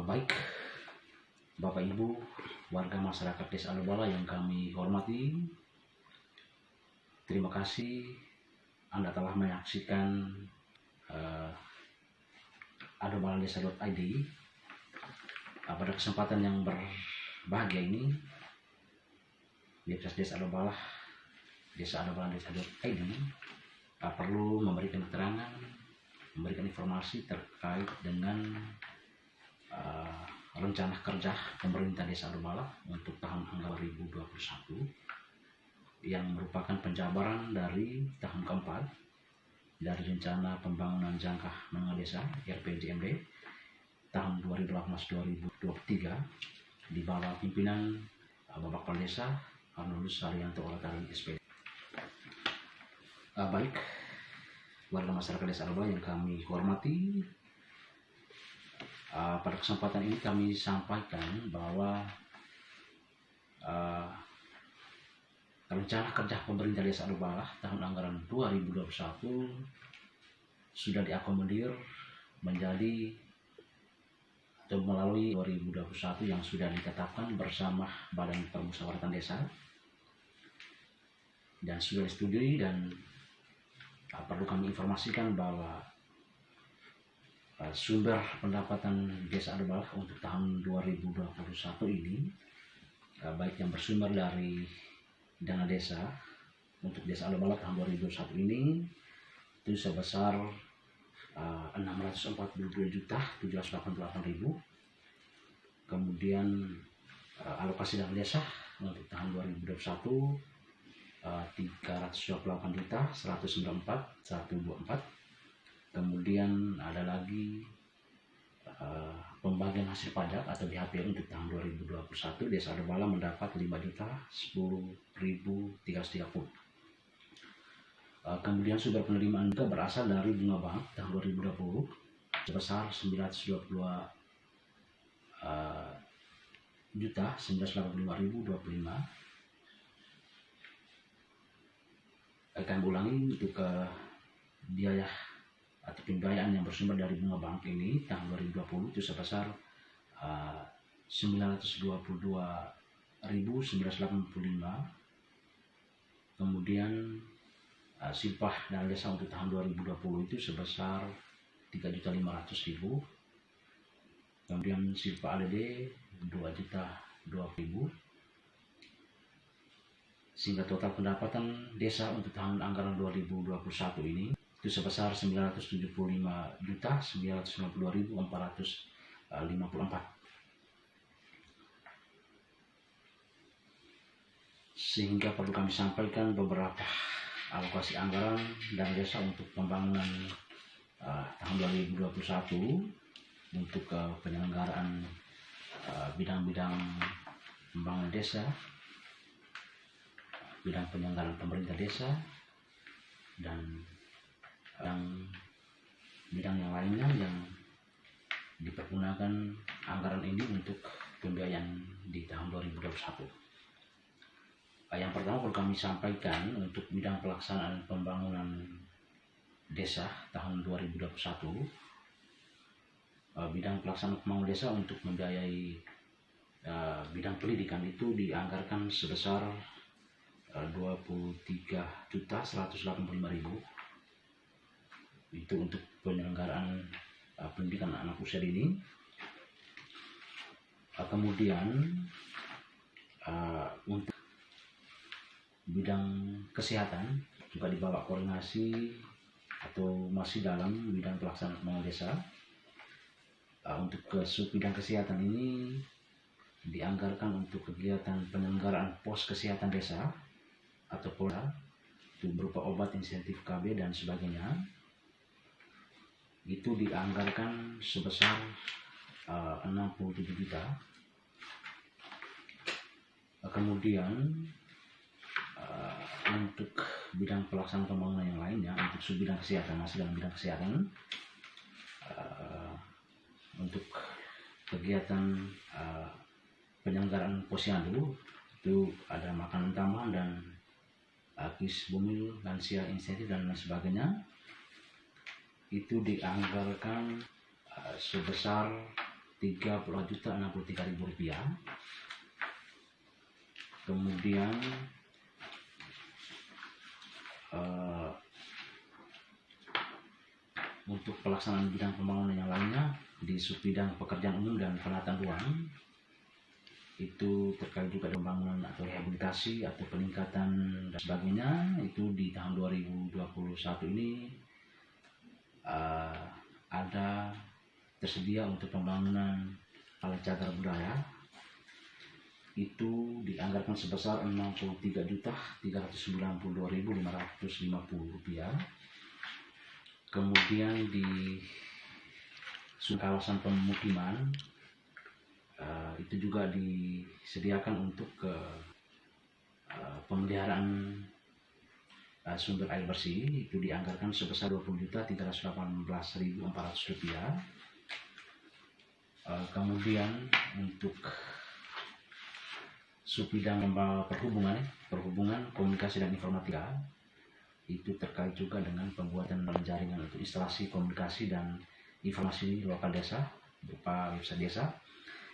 Baik, Bapak Ibu, warga masyarakat Desa Alobala yang kami hormati, terima kasih Anda telah menyaksikan adobaladesa.id. Pada kesempatan yang berbahagia ini, Desa Alobala, Desa Desa.id perlu memberikan keterangan, memberikan informasi terkait dengan rencana kerja pemerintah Desa Alobala untuk tahun anggaran 2021 yang merupakan penjabaran dari tahun keempat dari rencana pembangunan jangka menengah desa RPJMD tahun 2018-2023 di bawah pimpinan Bapak Kepala Desa Arnoldus Haryanto Olatari SPD. Baik, warga masyarakat Desa Alobala yang kami hormati, pada kesempatan ini kami sampaikan bahwa rencana kerja pemerintah Desa Alobala tahun anggaran 2021 sudah diakomodir menjadi atau melalui 2021 yang sudah ditetapkan bersama Badan Permusyawaratan Desa dan sudah disetujui, dan perlu kami informasikan bahwa sumber pendapatan Desa Alobala untuk tahun 2021 ini baik yang bersumber dari dana desa untuk Desa Alobala tahun 2021 ini itu sebesar 642.788.000. Kemudian alokasi dana desa untuk tahun 2021 328.194.124. Kemudian ada lagi pembagian hasil pajak atau BHP untuk tahun 2021 Desa Alobala mendapat 5.10.330. Kemudian sumber penerimaan juga berasal dari bunga bank tahun 2020 sebesar 922.985.25. Akan ulangi untuk biaya atau pembiayaan yang bersumber dari bunga bank ini tahun 2020 itu sebesar 922.985. Kemudian silpah dana desa untuk tahun 2020 itu sebesar 3.500.000. Kemudian silpah ADD 2.020.000, sehingga total pendapatan desa untuk tahun anggaran 2021 ini itu sebesar 975.992.454. Sehingga perlu kami sampaikan beberapa alokasi anggaran dan desa untuk pembangunan tahun 2021 untuk penyelenggaraan bidang-bidang pembangunan desa, bidang penyelenggaraan pemerintah desa, dan bidang yang lainnya yang dipergunakan anggaran ini untuk pembiayaan di tahun 2021. Yang pertama perlu kami sampaikan untuk bidang pelaksanaan pembangunan desa tahun 2021, bidang pelaksanaan pembangunan desa untuk membiayai bidang pendidikan itu dianggarkan sebesar 23.185.000. Itu untuk penyelenggaraan pendidikan anak usia dini. Kemudian untuk bidang kesehatan juga di bawah koordinasi atau masih dalam bidang pelaksanaan pembangunan desa. Untuk sub bidang kesehatan ini dianggarkan untuk kegiatan penyelenggaraan pos kesehatan desa atau PODA, itu berupa obat, insentif KB dan sebagainya. Itu dianggarkan sebesar 67 juta. Kemudian untuk bidang pelaksanaan pembangunan yang lainnya, untuk sub bidang kesehatan, masih dalam bidang kesehatan, untuk kegiatan penyelenggaraan posyandu itu ada makanan tambahan dan kis bumil, lansia, insentif dan lain sebagainya. Itu dianggarkan sebesar Rp30.063.000. Kemudian untuk pelaksanaan bidang pembangunan yang lainnya di subbidang pekerjaan umum dan penataan ruang, itu terkait juga pembangunan atau rehabilitasi atau peningkatan dan sebagainya, itu di tahun 2021 ini ada tersedia untuk pembangunan alat cagar budaya itu dianggarkan sebesar Rp63.392.550. Kemudian di kawasan pemukiman itu juga disediakan untuk pemeliharaan sumber air bersih, itu dianggarkan sebesar Rp20.318.400. Kemudian untuk subbidang perhubungan, komunikasi dan informatika, itu terkait juga dengan pembuatan jaringan untuk instalasi komunikasi dan informasi lokal desa berupa website desa,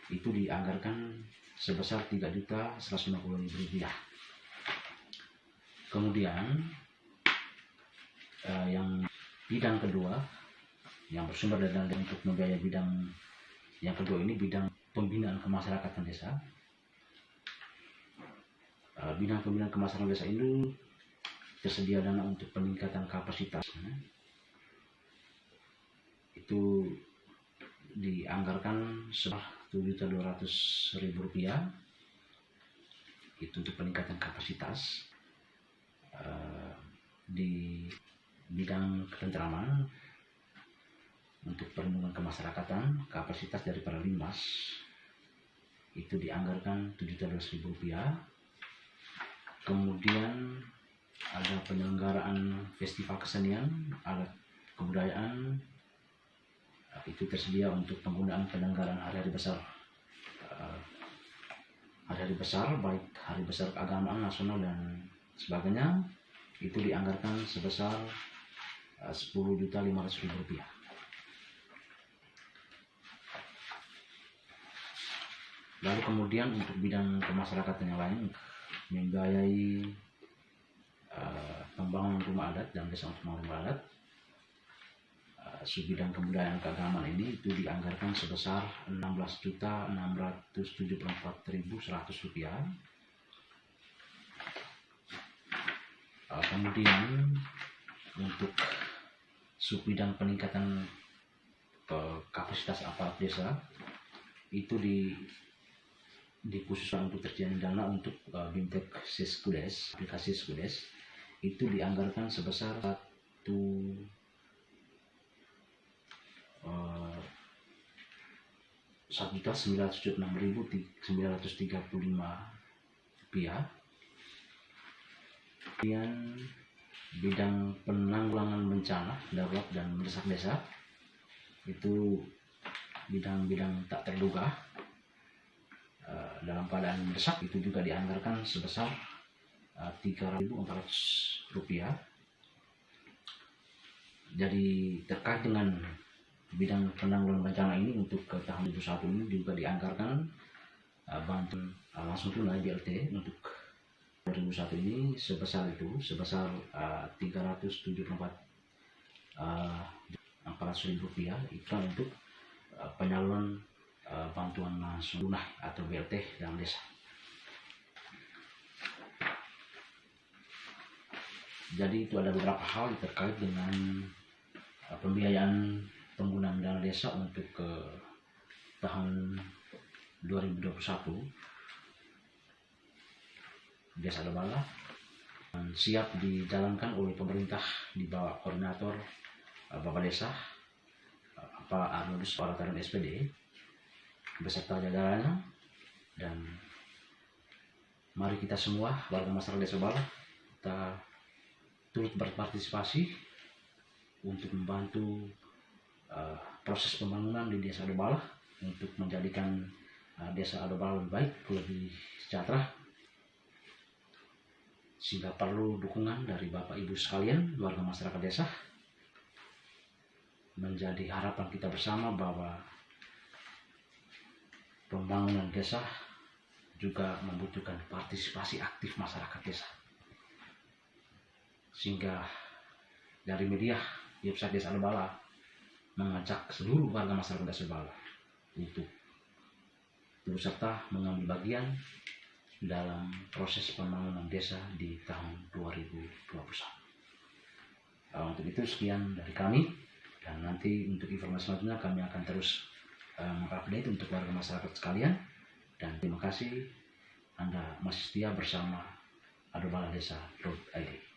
itu dianggarkan sebesar Rp3.150.000. Kemudian yang bidang kedua yang bersumber dari dana untuk membiayai bidang yang kedua ini bidang pembinaan kemasyarakatan desa. Bidang pembinaan kemasyarakatan desa ini tersedia dana untuk peningkatan kapasitas, itu dianggarkan sebesar Rp7.200.000, itu untuk peningkatan kapasitas di bidang ketentraman untuk perlindungan kemasyarakatan. Kapasitas dari para Linmas itu dianggarkan Rp7.200.000. Kemudian ada penyelenggaraan festival kesenian, alat kebudayaan, itu tersedia untuk penggunaan penyelenggaraan hari-hari besar, baik hari besar keagamaan nasional dan sebagainya, itu dianggarkan sebesar Rp10.500.000. Lalu kemudian untuk bidang kemasyarakatan yang lain, membiayai pembangunan rumah adat dan desa untuk rumah adat, subbidang kebudayaan keagamaan ini itu dianggarkan sebesar Rp16.674.100. Kemudian untuk subbidang peningkatan kapasitas aparat desa, itu dikhususkan untuk terjadi dana untuk BIMTEK Siskudes, aplikasi Siskudes, itu dianggarkan sebesar Rp1.976.935. Kemudian bidang penanggulangan bencana darurat dan mendesak desa, itu bidang-bidang tak terduga dalam keadaan mendesak, itu juga dianggarkan sebesar Rp3.400. Jadi terkait dengan bidang penanggulangan bencana ini untuk ke tahun 2021 ini juga dianggarkan bantuan langsung tunai BLT untuk 2021 ini sebesar Rp374.400 itu untuk penyaluran bantuan langsung tunai atau BLT dalam desa. Jadi itu ada beberapa hal terkait dengan pembiayaan penggunaan dana desa untuk ke tahun 2021 Desa Adobala, siap dijalankan oleh pemerintah di bawah koordinator Bapak Desa Pak Arnodus Parataran SPD beserta jajarannya, dan mari kita semua warga masyarakat Desa Adobala kita turut berpartisipasi untuk membantu proses pembangunan di Desa Adobala untuk menjadikan Desa Adobala lebih baik, lebih sejahtera, sehingga perlu dukungan dari Bapak Ibu sekalian warga masyarakat desa. Menjadi harapan kita bersama bahwa pembangunan desa juga membutuhkan partisipasi aktif masyarakat desa. Sehingga dari media website Desa Lebala mengajak seluruh warga masyarakat Desa Lebala untuk turut serta mengambil bagian dalam proses pembangunan desa di tahun 2021. Untuk itu sekian dari kami, dan nanti untuk informasi selanjutnya kami akan terus mengupdate untuk warga masyarakat sekalian. Dan terima kasih Anda masih setia bersama adobaladesa.id.